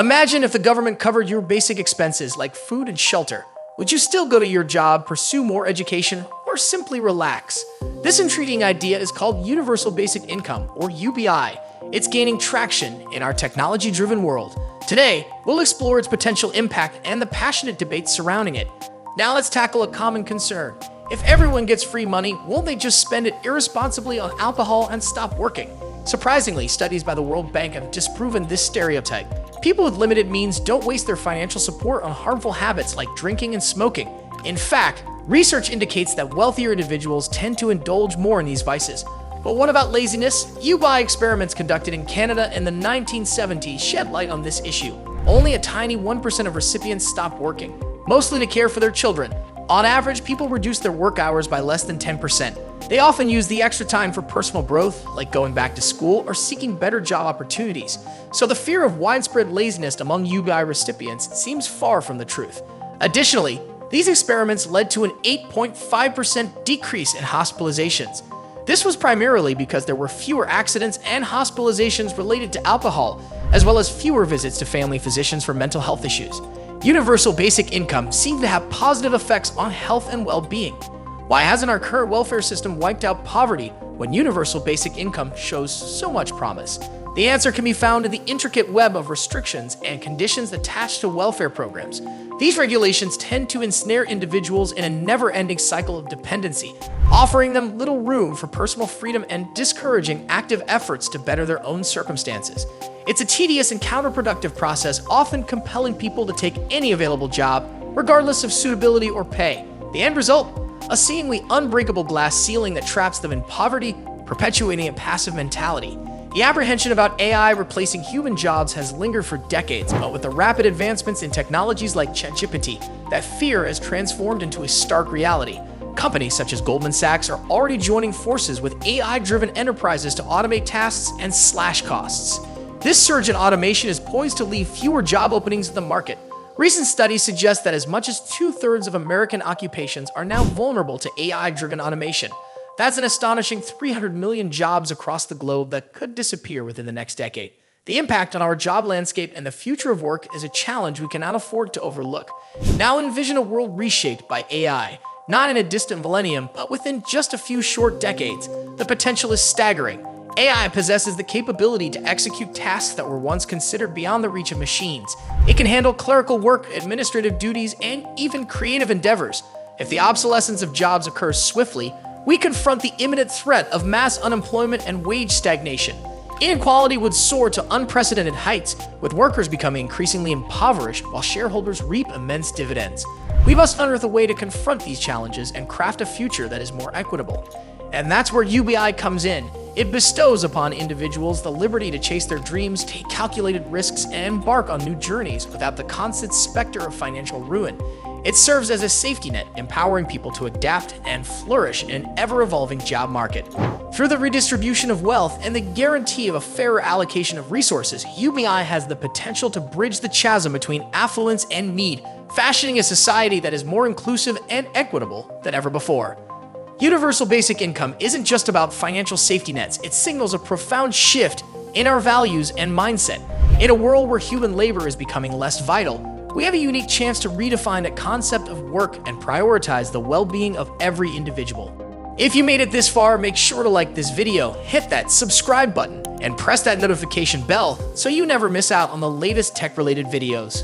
Imagine if the government covered your basic expenses like food and shelter. Would you still go to your job, pursue more education, or simply relax? This intriguing idea is called Universal Basic Income, or UBI. It's gaining traction in our technology-driven world. Today, we'll explore its potential impact and the passionate debates surrounding it. Now let's tackle a common concern. If everyone gets free money, won't they just spend it irresponsibly on alcohol and stop working? Surprisingly, studies by the World Bank have disproven this stereotype. People with limited means don't waste their financial support on harmful habits like drinking and smoking. In fact, research indicates that wealthier individuals tend to indulge more in these vices. But what about laziness? UBI experiments conducted in Canada in the 1970s shed light on this issue. Only a tiny 1% of recipients stopped working, mostly to care for their children. On average, people reduce their work hours by less than 10%. They often use the extra time for personal growth, like going back to school or seeking better job opportunities. So the fear of widespread laziness among UBI recipients seems far from the truth. Additionally, these experiments led to an 8.5% decrease in hospitalizations. This was primarily because there were fewer accidents and hospitalizations related to alcohol, as well as fewer visits to family physicians for mental health issues. Universal basic income seemed to have positive effects on health and well-being. Why hasn't our current welfare system wiped out poverty when universal basic income shows so much promise? The answer can be found in the intricate web of restrictions and conditions attached to welfare programs. These regulations tend to ensnare individuals in a never-ending cycle of dependency, offering them little room for personal freedom and discouraging active efforts to better their own circumstances. It's a tedious and counterproductive process, often compelling people to take any available job, regardless of suitability or pay. The end result? A seemingly unbreakable glass ceiling that traps them in poverty, perpetuating a passive mentality. The apprehension about AI replacing human jobs has lingered for decades, but with the rapid advancements in technologies like ChatGPT, that fear has transformed into a stark reality. Companies such as Goldman Sachs are already joining forces with AI-driven enterprises to automate tasks and slash costs. This surge in automation is poised to leave fewer job openings in the market. Recent studies suggest that as much as 2/3 of American occupations are now vulnerable to AI-driven automation. That's an astonishing 300 million jobs across the globe that could disappear within the next decade. The impact on our job landscape and the future of work is a challenge we cannot afford to overlook. Now envision a world reshaped by AI, not in a distant millennium, but within just a few short decades. The potential is staggering. AI possesses the capability to execute tasks that were once considered beyond the reach of machines. It can handle clerical work, administrative duties, and even creative endeavors. If the obsolescence of jobs occurs swiftly, we confront the imminent threat of mass unemployment and wage stagnation. Inequality would soar to unprecedented heights, with workers becoming increasingly impoverished while shareholders reap immense dividends. We must unearth a way to confront these challenges and craft a future that is more equitable. And that's where UBI comes in. It bestows upon individuals the liberty to chase their dreams, take calculated risks, and embark on new journeys without the constant specter of financial ruin. It serves as a safety net, empowering people to adapt and flourish in an ever-evolving job market. Through the redistribution of wealth and the guarantee of a fairer allocation of resources, UBI has the potential to bridge the chasm between affluence and need, fashioning a society that is more inclusive and equitable than ever before. Universal basic income isn't just about financial safety nets, it signals a profound shift in our values and mindset. In a world where human labor is becoming less vital, we have a unique chance to redefine the concept of work and prioritize the well-being of every individual. If you made it this far, make sure to like this video, hit that subscribe button, and press that notification bell so you never miss out on the latest tech-related videos.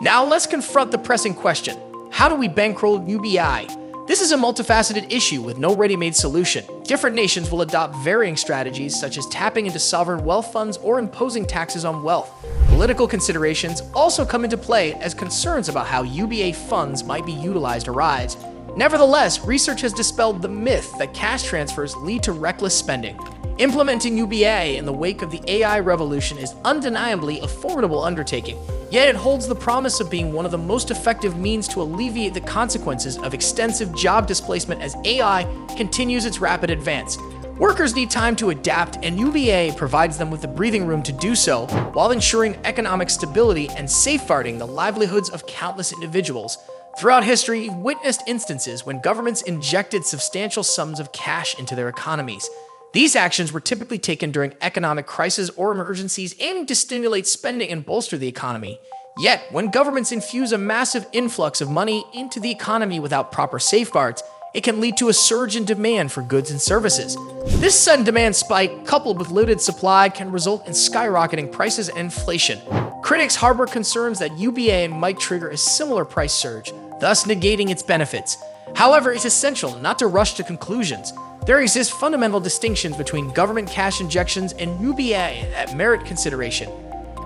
Now let's confront the pressing question: how do we bankroll UBI? This is a multifaceted issue with no ready-made solution. Different nations will adopt varying strategies, such as tapping into sovereign wealth funds or imposing taxes on wealth. Political considerations also come into play as concerns about how UBI funds might be utilized arise. Nevertheless, research has dispelled the myth that cash transfers lead to reckless spending. Implementing UBI in the wake of the AI revolution is undeniably a formidable undertaking, yet it holds the promise of being one of the most effective means to alleviate the consequences of extensive job displacement as AI continues its rapid advance. Workers need time to adapt, and UBI provides them with the breathing room to do so while ensuring economic stability and safeguarding the livelihoods of countless individuals. Throughout history, we've witnessed instances when governments injected substantial sums of cash into their economies. These actions were typically taken during economic crises or emergencies aiming to stimulate spending and bolster the economy. Yet, when governments infuse a massive influx of money into the economy without proper safeguards, it can lead to a surge in demand for goods and services. This sudden demand spike, coupled with limited supply, can result in skyrocketing prices and inflation. Critics harbor concerns that UBI might trigger a similar price surge, thus negating its benefits. However, it's essential not to rush to conclusions. There exist fundamental distinctions between government cash injections and UBI that merit consideration.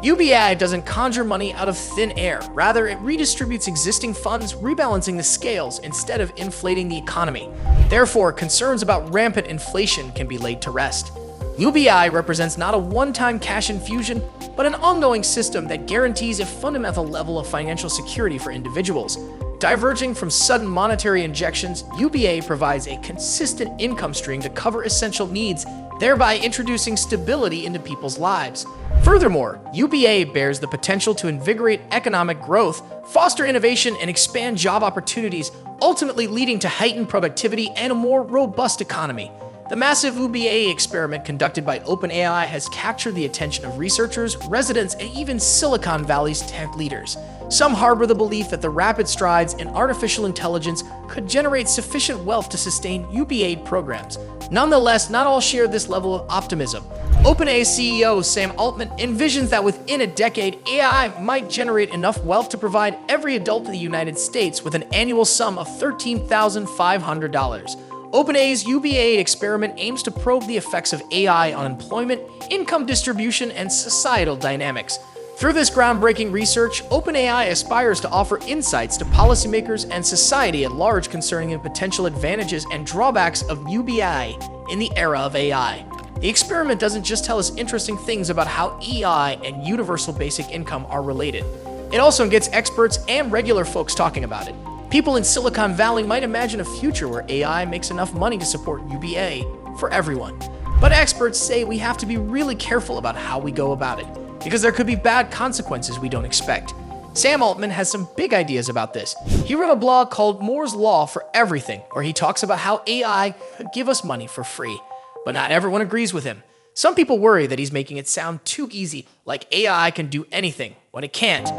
UBI doesn't conjure money out of thin air. Rather, it redistributes existing funds, rebalancing the scales instead of inflating the economy. Therefore, concerns about rampant inflation can be laid to rest. UBI represents not a one-time cash infusion, but an ongoing system that guarantees a fundamental level of financial security for individuals. Diverging from sudden monetary injections, UBI provides a consistent income stream to cover essential needs, thereby introducing stability into people's lives. Furthermore, UBI bears the potential to invigorate economic growth, foster innovation, and expand job opportunities, ultimately leading to heightened productivity and a more robust economy. The massive UBI experiment conducted by OpenAI has captured the attention of researchers, residents, and even Silicon Valley's tech leaders. Some harbor the belief that the rapid strides in artificial intelligence could generate sufficient wealth to sustain UBI programs. Nonetheless, not all share this level of optimism. OpenAI CEO Sam Altman envisions that within a decade, AI might generate enough wealth to provide every adult in the United States with an annual sum of $13,500. OpenAI's UBI experiment aims to probe the effects of AI on employment, income distribution, and societal dynamics. Through this groundbreaking research, OpenAI aspires to offer insights to policymakers and society at large concerning the potential advantages and drawbacks of UBI in the era of AI. The experiment doesn't just tell us interesting things about how AI and universal basic income are related. It also gets experts and regular folks talking about it. People in Silicon Valley might imagine a future where AI makes enough money to support UBI for everyone. But experts say we have to be really careful about how we go about it, because there could be bad consequences we don't expect. Sam Altman has some big ideas about this. He wrote a blog called Moore's Law for Everything, where he talks about how AI could give us money for free. But not everyone agrees with him. Some people worry that he's making it sound too easy, like AI can do anything, when it can't.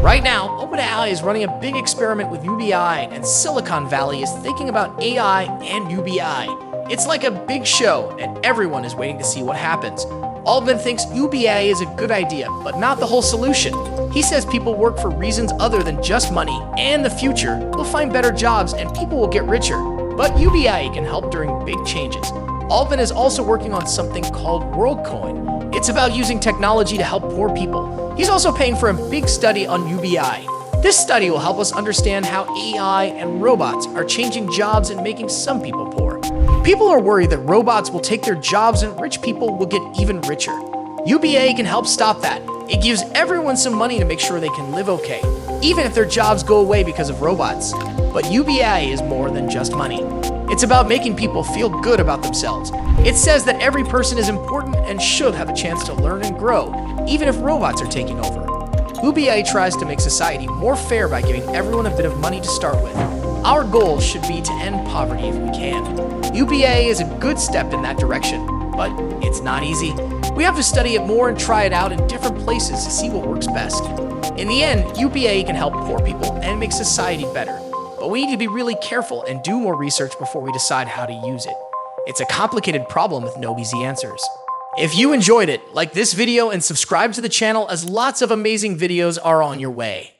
Right now, OpenAI is running a big experiment with UBI, and Silicon Valley is thinking about AI and UBI. It's like a big show, and everyone is waiting to see what happens. Altman thinks UBI is a good idea, but not the whole solution. He says people work for reasons other than just money, and the future will find better jobs and people will get richer. But UBI can help during big changes. Altman is also working on something called WorldCoin. It's about using technology to help poor people. He's also paying for a big study on UBI. This study will help us understand how AI and robots are changing jobs and making some people poor. People are worried that robots will take their jobs and rich people will get even richer. UBI can help stop that. It gives everyone some money to make sure they can live okay, even if their jobs go away because of robots. But UBI is more than just money. It's about making people feel good about themselves. It says that every person is important and should have a chance to learn and grow, even if robots are taking over. UBI tries to make society more fair by giving everyone a bit of money to start with. Our goal should be to end poverty if we can. UBI is a good step in that direction, but it's not easy. We have to study it more and try it out in different places to see what works best. In the end, UBI can help poor people and make society better. But we need to be really careful and do more research before we decide how to use it. It's a complicated problem with no easy answers. If you enjoyed it, like this video and subscribe to the channel as lots of amazing videos are on your way.